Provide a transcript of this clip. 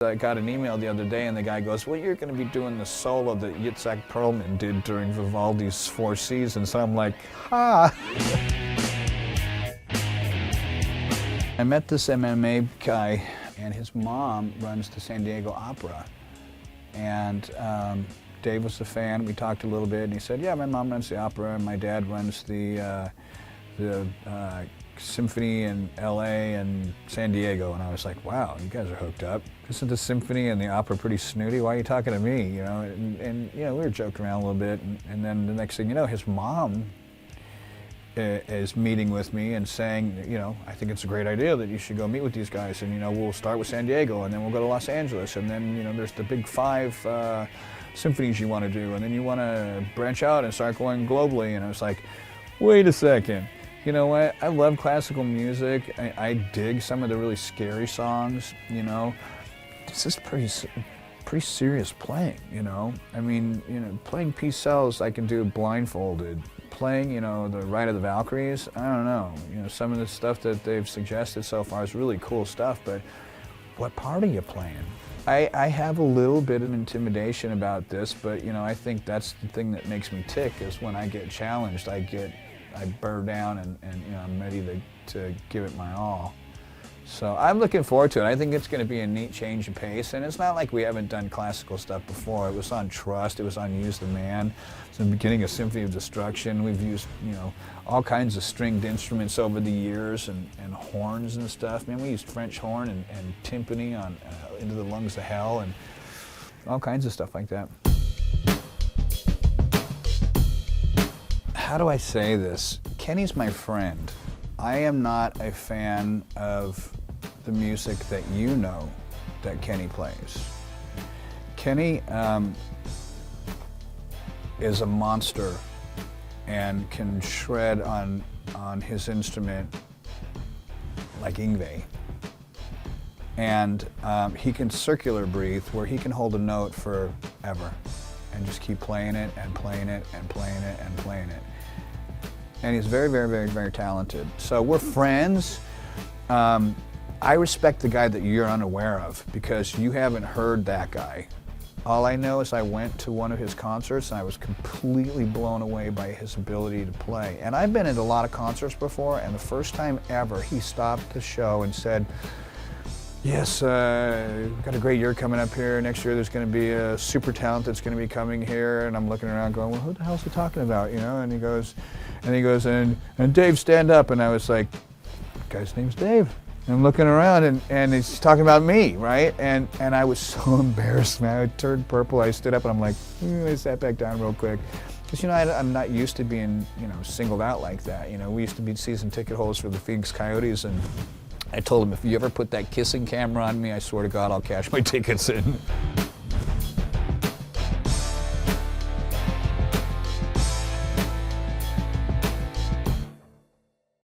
I got an email the other day and the guy goes, well, you're going to be doing the solo that Yitzhak Perlman did during Vivaldi's Four Seasons. I'm like, ha! I met this MMA guy, and his mom runs the San Diego Opera. And Dave was a fan. We talked a little bit, and he said, yeah, my mom runs the opera, and my dad runs the symphony in LA and San Diego. And I was like, wow, you guys are hooked up. Isn't the symphony and the opera pretty snooty? Why are you talking to me? You know, and you know, we were joking around a little bit, and then the next thing you know, his mom is meeting with me and saying, you know, I think it's a great idea that you should go meet with these guys, and you know, we'll start with San Diego, and then we'll go to Los Angeles, and then you know, there's the big 5 symphonies you want to do, and then you want to branch out and start going globally. And I was like, wait a second. You know what? I love classical music. I dig some of the really scary songs, you know. This is pretty serious playing, you know. I mean, you know, playing Peace Sells I can do blindfolded. Playing, you know, the Ride of the Valkyries, I don't know. You know, some of the stuff that they've suggested so far is really cool stuff, but what part are you playing? I have a little bit of intimidation about this, but you know, I think that's the thing that makes me tick, is when I get challenged, I burr down and you know, I'm ready to give it my all. So I'm looking forward to it. I think it's going to be a neat change of pace, and it's not like we haven't done classical stuff before. It was on Trust, it was on Use the Man, it's the beginning of Symphony of Destruction. We've used, you know, all kinds of stringed instruments over the years, and horns and stuff. Man, we used French horn and timpani on Into the Lungs of Hell, and all kinds of stuff like that. How do I say this? Kenny's my friend. I am not a fan of the music that you know that Kenny plays. Kenny is a monster and can shred on his instrument like Yngwie. And he can circular breathe, where he can hold a note forever and just keep playing it and playing it and playing it and playing it. And he's very, very, very, very talented. So we're friends. I respect the guy that you're unaware of, because you haven't heard that guy. All I know is I went to one of his concerts and I was completely blown away by his ability to play. And I've been at a lot of concerts before, and the first time ever he stopped the show and said, yes, we've got a great year coming up here. Next year there's going to be a super talent that's going to be coming here. And I'm looking around going, well, who the hell's he talking about, you know? And he goes, and Dave, stand up. And I was like, that guy's name's Dave. And I'm looking around, and he's talking about me, right? And I was so embarrassed, man. I turned purple. I stood up, and I'm like, I sat back down real quick. Because, you know, I'm not used to being, you know, singled out like that. You know, we used to be season ticket holders for the Phoenix Coyotes, and I told him, if you ever put that kissing camera on me, I swear to God, I'll cash my tickets in.